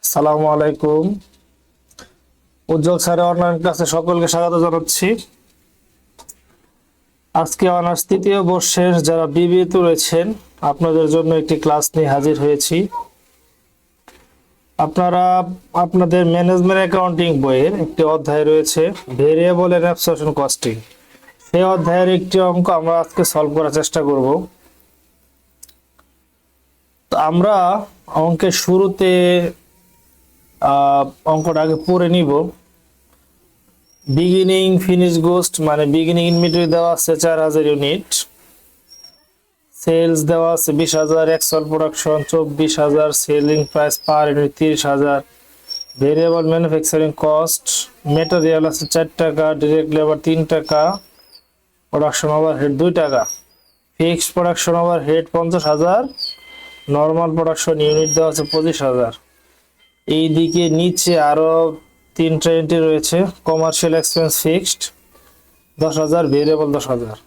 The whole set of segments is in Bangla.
আসসালামু আলাইকুম। উজ্জ্বল স্যারের অনলাইন ক্লাসে সকলকে স্বাগত জানাচ্ছি। আজকে অনার্স তৃতীয় বর্ষের যারা বিবিএতে রয়েছেন আপনাদের জন্য একটি ক্লাস নিয়ে হাজির হয়েছি। আপনারা আপনাদের ম্যানেজমেন্ট অ্যাকাউন্টিং বইয়ের একটি অধ্যায় রয়েছে ভেরিয়েবল এন্ড অ্যাবসর্পশন কস্টিং। সেই অধ্যায়ের একটি অঙ্ক আমরা আজকে সলভ করার চেষ্টা করব। তো আমরা অঙ্কের শুরুতে অঙ্কটা আগে পড়ে নিব। বিগিনিং ফিনিশ গোস্ট মানে বিগিনিং ইনভেন্টরি দেওয়া আছে 4000 ইউনিট, সেলস দেওয়া আছে 20000, actual production 24000, selling price per unit 30000, variable manufacturing cost material আছে 4 টাকা, ডিরেক্ট লেবার 3 টাকা, প্রোডাকশন ওভারহেড 2 টাকা, fixed production overhead 50000, normal production unit দেওয়া আছে 25000। এই দিকে নিচে আরো তিনটা এন্ট্রি রয়েছে, commercial expense fixed 10000, variable 10000,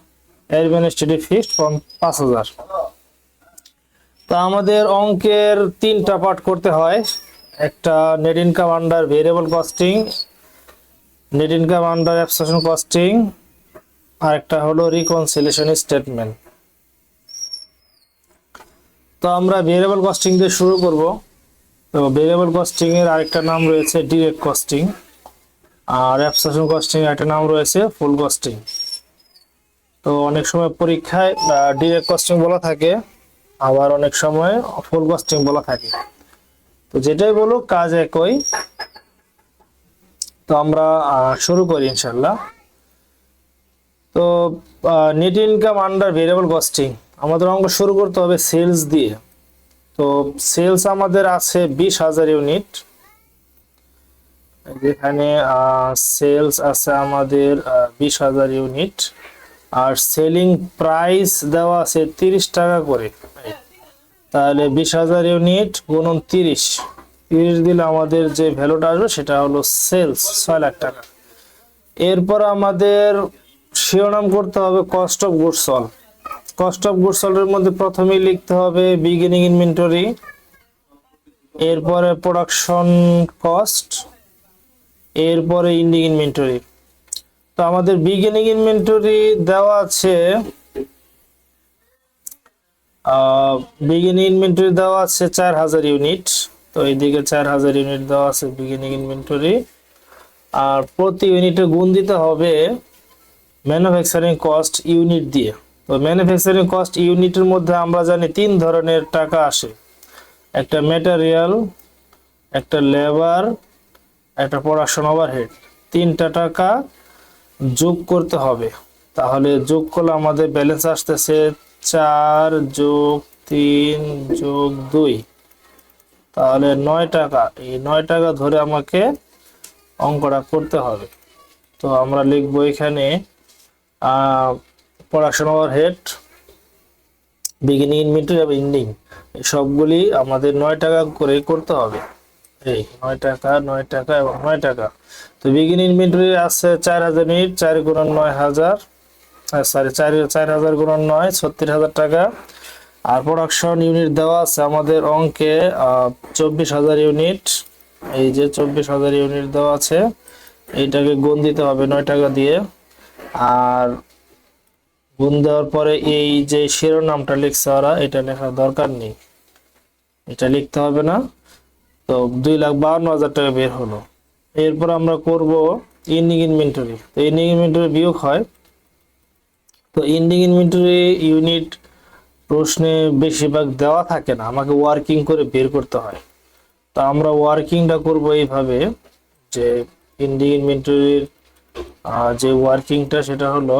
administrative fixed 5000। তো আমাদের অঙ্কের তিনটা পার্ট করতে হয়, একটা net income under variable costing, net income under absorption costing, আর একটা হলো রিকনসিলিয়েশন স্টেটমেন্ট। তো আমরা ভেরিয়েবল কস্টিং দিয়ে শুরু করব। তো ভেরিয়েবল কস্টিং এর আরেকটা নাম রয়েছে ডিরেক্ট কস্টিং, আর অ্যাবসর্পশন কস্টিং এর একটা নাম রয়েছে ফুল কস্টিং। তো অনেক সময় পরীক্ষায় ডিরেক্ট কস্টিং বলা থাকে, আবার অনেক সময় ফুল কস্টিং বলা থাকে। তো যেটাই বলো কাজ একই। তো আমরা শুরু করি ইনশাল্লাহ। তো net income under variable costing আমাদের অঙ্ক শুরু করতে হবে সেলস দিয়ে। তো সেলস আমাদের আছে 20000 ইউনিট, যেখানে সেলস আছে আমাদের 20000 ইউনিট, আর সেলিং প্রাইস দেওয়া আছে 30 টাকা করে। তাহলে 20000 ইউনিট গুণন 30 দিলে আমাদের যে ভ্যালুটা আসবে সেটা হলো সেলস 6 লাখ টাকা। এরপর আমাদের শিরোনাম করতে হবে cost of goods sold. Cost of goods sold এর মধ্যে প্রথমেই লিখতে হবে বিগিনিং ইনভেন্টরি, এরপরে প্রোডাকশন কস্ট, এরপরে এন্ডিং ইনভেন্টরি। তো আমাদের বিগিনিং ইনভেন্টরি দেওয়া আছে বিগিনিং ইনভেন্টরি দেওয়া আছে 4000 ইউনিট। তো এইদিকে 4000 ইউনিট দেওয়া আছে বিগিনিং ইনভেন্টরি, আর প্রতি ইউনিটে গুণ দিতে হবে ম্যানুফ্যাকচারিং কস্ট ইউনিট দিয়ে। তো ম্যানুফ্যাকচারিং কস্ট ইউনিটের মধ্যে আমরা জানি তিন ধরনের টাকা আসে, একটা ম্যাটেরিয়াল, একটা লেবার, একটা প্রোডাকশন ওভারহেড। তিনটা টাকা যোগ করতে হবে। তাহলে যোগ করলে আমাদের ব্যালেন্স আসতেছে 4 যোগ 3 যোগ 2, তাহলে 9 টাকা। এই 9 টাকা ধরে আমাকে অঙ্কটা করতে হবে। তো আমরা লিখবো এখানে প্রোডাকশন ওভারহেড, বিগিনিং ইনভেন্টরি এবং এন্ডিং সবগুলি আমাদের 9 টাকা করে করতে হবে। এই 9 টাকা 9 টাকা এবং 9 টাকা। তো বিগিনিং ইনভেন্টরি আছে 4000 ইউনিট, 4 গুণন 9000, সরি 4000 গুণন 9 36000 টাকা। আর প্রোডাকশন ইউনিট দেওয়া আছে আমাদের অঙ্কে 24000 ইউনিট। এই যে 24000 ইউনিট দেওয়া আছে, এইটাকে গুণ দিতে হবে 9 টাকা দিয়ে। আর গুণ দেওয়ার পরে এই যে শিরোনামটা লিখছে ওরা, এটা লেখার দরকার নেই, এটা লিখতে হবে না। তো 2,52,000 টাকা বের হলো। এরপর আমরা করব এন্ডিং ইনভেন্টরি। তো এন্ডিং ইনভেন্টরি বিয়োগ হয়। তো এন্ডিং ইনভেন্টরি ইউনিট প্রশ্নে বেশিরভাগ দেওয়া থাকে না, আমাকে ওয়ার্কিং করে বের করতে হয়। তো আমরা ওয়ার্কিংটা করব এইভাবে যে এন্ডিং ইনভেন্টরির যে ওয়ার্কিংটা সেটা হলো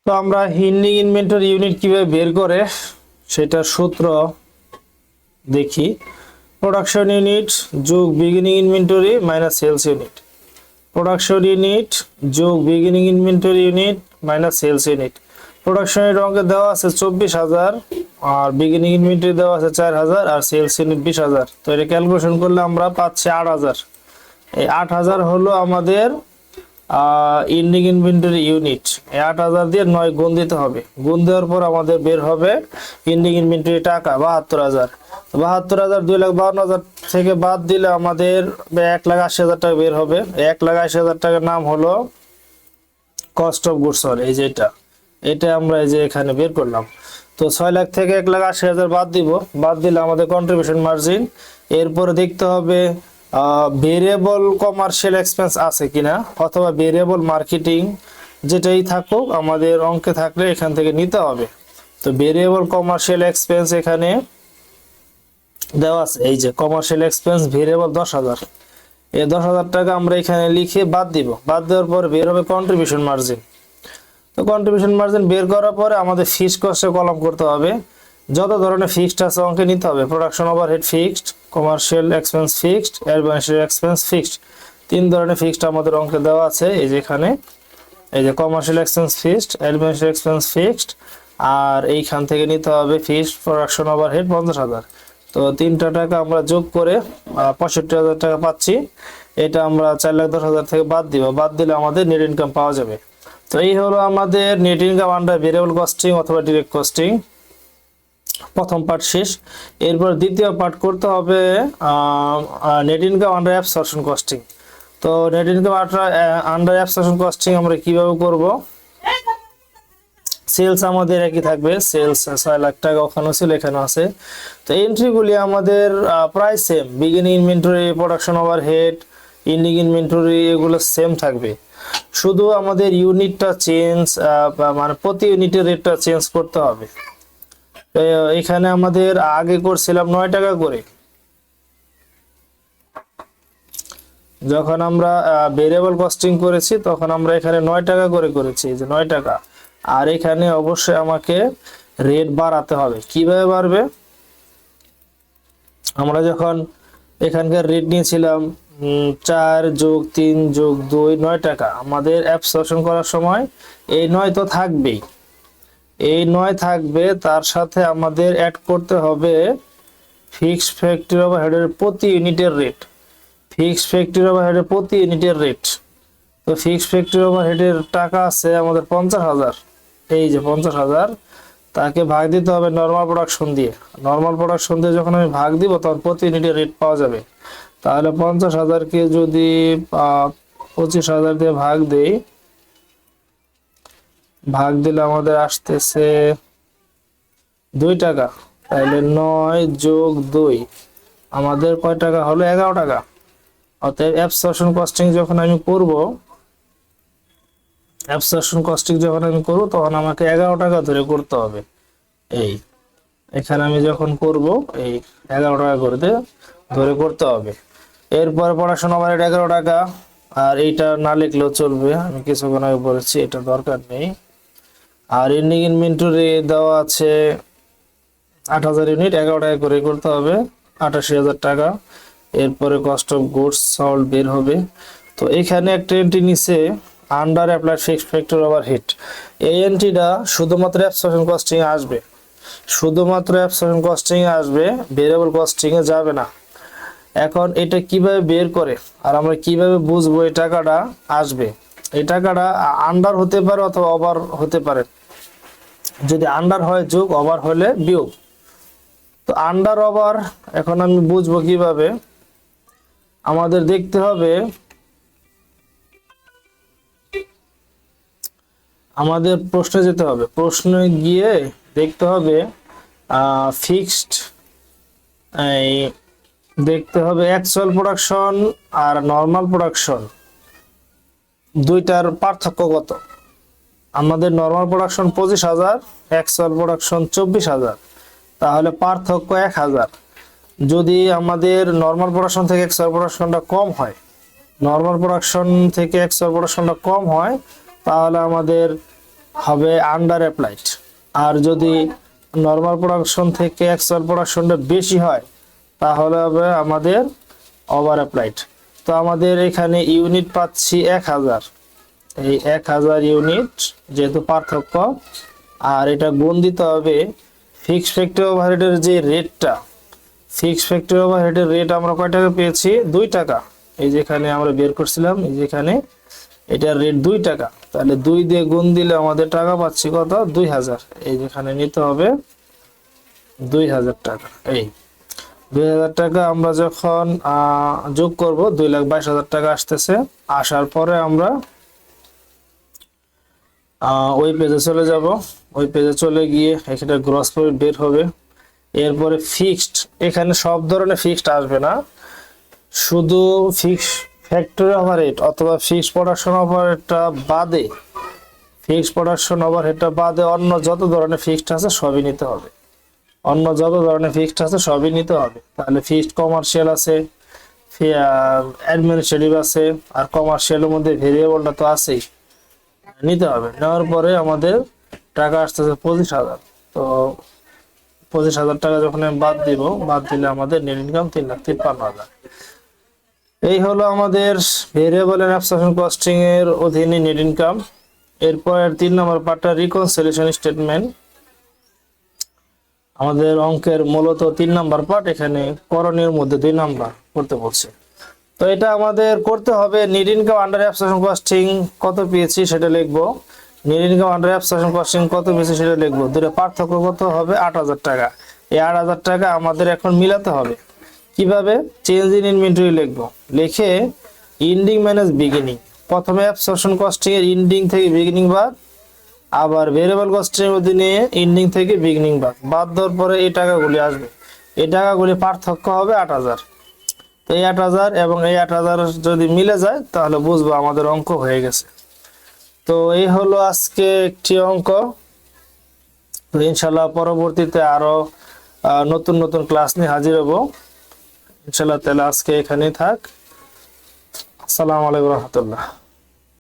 তো আমরা এন্ডিং ইনভেন্টরি ইউনিট কিভাবে বের করে সেটা সূত্র দেখি। প্রোডাকশন ইউনিট যোগ beginning inventory minus sales unit, production unit যোগ beginning inventory unit minus sales unit. Production unit অঙ্কে দেওয়া আছে 24000, আর বিগিনিং ইনভেন্টরি দেওয়া আছে 4000, আর সেলস ইউনিট 20000। তো এটা ক্যালকুলেশন করলে আমরা পাচ্ছি 8000। এই 8000 হলো আমাদের এন্ডিং ইনভেন্টরি ইউনিট 8,000 দিয়ে 9 গুণ দিতে হবে। গুণ দেওয়ার পর আমাদের বের হবে এন্ডিং ইনভেন্টরি টাকা 72,000। 72,000 2,52,000 থেকে বাদ দিলে আমাদের 1,80,000 টাকা বের হবে। 1,80,000 টাকার নাম হলো কস্ট অফ গুডস সল্ড। এই যে এটা আমরা এই যে এখানে বের করলাম। তো 6 লাখ থেকে 1,80,000 বাদ দিব। বাদ দিলে আমাদের কন্ট্রিবিউশন মার্জিন। এরপরে দেখতে হবে ভেরিয়েবল কমার্শিয়াল এক্সপেন্স আছে কিনা, অথবা ভেরিয়েবল মার্কেটিং, যেটাই থাকুক আমাদের অঙ্কে থাকলে এখান থেকে নিতে হবে। তো ভেরিয়েবল কমার্শিয়াল এক্সপেন্স এখানে দেওয়া আছে। এই যে কমার্শিয়াল এক্সপেন্স ভেরিয়েবল 10,000। এই 10,000 টাকা আমরা এখানে লিখে বাদ দিব। বাদ দেওয়ার পর বের হবে কন্ট্রিবিউশন মার্জিন। তো কন্ট্রিবিউশন মার্জিন বের করার পরে আমাদের ফিক্সড কস্টে কলাম করতে হবে। যত ধরনের ফিক্সড আছে অঙ্কে নিতে হবে। Production overhead fixed, commercial expense fixed, administrative expense fixed. 3 ধরনের ফিক্সড আমাদের অঙ্কে দেওয়া আছে। এই যে এখানে এই যে commercial expense fixed, administrative expense fixed, আর এইখান থেকে নিতে হবে ফিক্সড প্রোডাকশন ওভারহেড 50,000। তো 3টা টাকা আমরা যোগ করে 65,000 টাকা পাচ্ছি। এটা আমরা 4,10,000 থেকে বাদ দিব। বাদ দিলে আমাদের নেট ইনকাম পাওয়া যাবে। তো এই হলো আমাদের net income under variable costing অথবা ডিরেক্ট কস্টিং। প্রথম পার্ট শেষ। এরপর দ্বিতীয় পার্ট করতে হবে net income under absorption costing. তো net income under absorption costing আমরা কিভাবে করব? সেলস আমাদের একই থাকবে। সেলস 6 লাখ টাকা ওখানে ছিল, এখানে আছে। তো এন্ট্রিগুলি আমাদের প্রায় same. Beginning inventory, production overhead, ending inventory এগুলো সেম থাকবে। শুধু আমাদের ইউনিটটা চেঞ্জ, মানে প্রতি ইউনিটের রেটটা চেঞ্জ করতে হবে। এখানে আমাদের আগে করছিলাম 9 টাকা করে। যখন আমরা ভেরিয়েবল কস্টিং করেছি তখন আমরা এখানে 9 টাকা করে করেছি, যে 9 টাকা। আর এখানে অবশ্যই আমাকে রেট বাড়াতে হবে। কিভাবে বাড়বে? আমরা যখন এখানকার রেট নিয়েছিলাম 4 + 3 + 2 9 টাকা, আমাদের অ্যাবসর্পশন করার সময় এই 9 তো থাকবেই। এই 9 থাকবে, তার সাথে আমাদের অ্যাড করতে হবে ফিক্সড ফ্যাক্টরি ওভারহেডের প্রতি ইউনিটের রেট। ফিক্সড ফ্যাক্টরি ওভারহেডের প্রতি ইউনিটের রেট। তো ফিক্সড ফ্যাক্টরি ওভারহেডের টাকা আছে আমাদের 50,000। এই যে 50,000, তাকে ভাগ দিতে হবে নরমাল প্রোডাকশন দিয়ে। নরমাল প্রোডাকশন দিয়ে যখন আমি ভাগ দিব তখন প্রতি ইউনিটের রেট পাওয়া যাবে। তাহলে 50,000-কে যদি 25,000 দিয়ে ভাগ দেই, ভাগ দিলে আমাদের আসতেছে 2 টাকা। তাহলে 9 + 2 আমাদের কয় টাকা হলো? 11 টাকা। অতএব অ্যাবসর্পশন কস্টিং যখন আমি করব, তখন আমাকে 11 টাকা ধরে করতে হবে। এই এখানে আমি যখন করব এই 11 টাকা করে ধরে করতে হবে। এরপর প্রোডাকশন ওভারহেড 11 টাকা। আর এইটা না লিখলেও চলবে, আমি কিছুক্ষণ আগে বলেছি, এটা দরকার নেই। আর এন্ডিং ইনভেন্টরি দেওয়া আছে 8,000 ইউনিট, 11 টাকা করে করতে হবে, 88,000 টাকা। এরপরে কস্ট অফ গুডস সল্ড বের হবে। তো এখানে একটা এন্ট্রি নিচে under applied fixed factory overhead. এই এন্ট্রিটা শুধুমাত্র অ্যাবসর্পশন কস্টিং এ আসবে, শুধুমাত্র অ্যাবসর্পশন কস্টিং এ আসবে, ভেরিয়েবল কস্টিং এ যাবে না। এখন এটা কিভাবে বের করে আর আমরা কিভাবে বুঝবো এই টাকাটা আসবে? এই টাকাটা আন্ডার হতে পারে অথবা ওভার হতে পারে। যদি আন্ডার হয় যোগ, ওভার হলে বিয়োগ। তো আন্ডার ওভার এখন আমি বুঝবো কিভাবে? আমাদের দেখতে হবে, আমাদের প্রশ্নে যেতে হবে। প্রশ্নে গিয়ে দেখতে হবে ফিক্সড, এই দেখতে হবে অ্যাকচুয়াল প্রোডাকশন আর নরমাল প্রোডাকশন দুইটার পার্থক্য কত। আমাদের নরমাল প্রোডাকশন 25,000, অ্যাকচুয়াল প্রোডাকশন 24,000, তাহলে পার্থক্য 1,000। যদি আমাদের নরমাল প্রোডাকশন থেকে অ্যাকচুয়াল প্রোডাকশনটা কম হয়, নরমাল প্রোডাকশন থেকে অ্যাকচুয়াল প্রোডাকশনটা কম হয়, তাহলে আমাদের হবে আন্ডার অ্যাপ্লাইড। আর যদি নরমাল প্রোডাকশন থেকে অ্যাকচুয়াল প্রোডাকশনটা বেশি হয়, তাহলে হবে আমাদের ওভার অ্যাপ্লাইড। তো আমাদের এখানে ইউনিট পাচ্ছি 1,000। এই 1,000 ইউনিট যেহেতু পার্থক্য, আর এটা গুণ দিতে হবে ফিক্সড ফ্যাক্টরি ওভারহেডের যে রেটটা। ফিক্সড ফ্যাক্টরি ওভারহেডের রেট আমরা কয় টাকা পেয়েছি? 2 টাকা। এই যেখানে আমরা বের করছিলাম, এই যেখানে এটার রেট 2 টাকা, তাহলে 2 দিয়ে গুণ দিলে আমাদের টাকা পাচ্ছি কত, 2000। এই যেখানে নিতে হবে 2000 টাকা। এই 2000 টাকা আমরা যখন যোগ করব 2,22,000 টাকা আসতেছে। আসার পরে আমরা ওই পেজে চলে যাব। ওই পেজে চলে গিয়ে এখানে গ্রস প্রফিট বের হবে। এরপরে ফিক্সড, এখানে সব ধরনের ফিক্সড আসবে না, শুধু ফিক্সড ফ্যাক্টরি ওভারহেড অথবা ফিক্সড প্রোডাকশন ওভারহেডটা বাদে, ফিক্সড প্রোডাকশন ওভারহেডটা বাদে অন্য যত ধরনের ফিক্সড আছে সবই নিতে হবে। অন্য যত ধরনের ফিক্সড আছে সবই নিতে হবে। তাহলে ফিক্সড কমার্শিয়াল আছে, অ্যাডমিনিস্ট্রেটিভ আছে, আর কমার্শিয়ালের মধ্যে ভেরিয়েবলটা তো আছেই, নিতে হবে। নেওয়ার পরে আমাদের টাকা আসতেছে 25,000। তো 25,000 টাকা যখন আমি বাদ দিব, বাদ দিলে আমাদের নেট ইনকাম 3,53,000। এই হলো আমাদের ভেরিয়েবল এন্ড অ্যাবসর্পশন কস্টিং এর অধীনে নেট ইনকাম। এরপর 3 নম্বর পার্টটা রিকনসিলিয়েশন স্টেটমেন্ট। আমাদের অঙ্কের মূলত 3 নাম্বার পার্ট, এখানে করণীয় মধ্যে 2 নাম্বার করতে বলছে। তো এটা আমাদের করতে হবে। Net income under absorption costing কত পেয়েছি সেটা লিখবো, net income under absorption costing কত পেয়েছি সেটা লিখবো। দুটো পার্থক্য কত হবে, 8,000 টাকা। এই 8,000 টাকা আমাদের এখন মিলাতে হবে। কিভাবে, চেঞ্জ ইন ইনভেন্টরি লিখবো, লিখে এন্ডিং মাইনাস বিগিনিং, প্রথমে অ্যাবসর্পশন কস্টিং এর এন্ডিং থেকে বিগিনিং বাদ, আবার ভেরিয়েবল কস্টিং এর অধীনে এন্ডিং থেকে বিগিনিং বাদ দেওয়ার পরে এই টাকাগুলি আসবে। এই টাকাগুলি পার্থক্য হবে 8,000। তো এই 8,000 এবং এই 8,000 যদি মিলে যায় তাহলে বুঝবো আমাদের অঙ্ক হয়ে গেছে। তো এই হলো আজকে একটি অঙ্ক। তো ইনশাল্লাহ পরবর্তীতে আরো নতুন নতুন ক্লাস নিয়ে হাজির হব ইনশাল্লাহ। তাহলে আজকে এখানেই থাক। আসসালামু আলাইকুম রহমতুল্লাহ।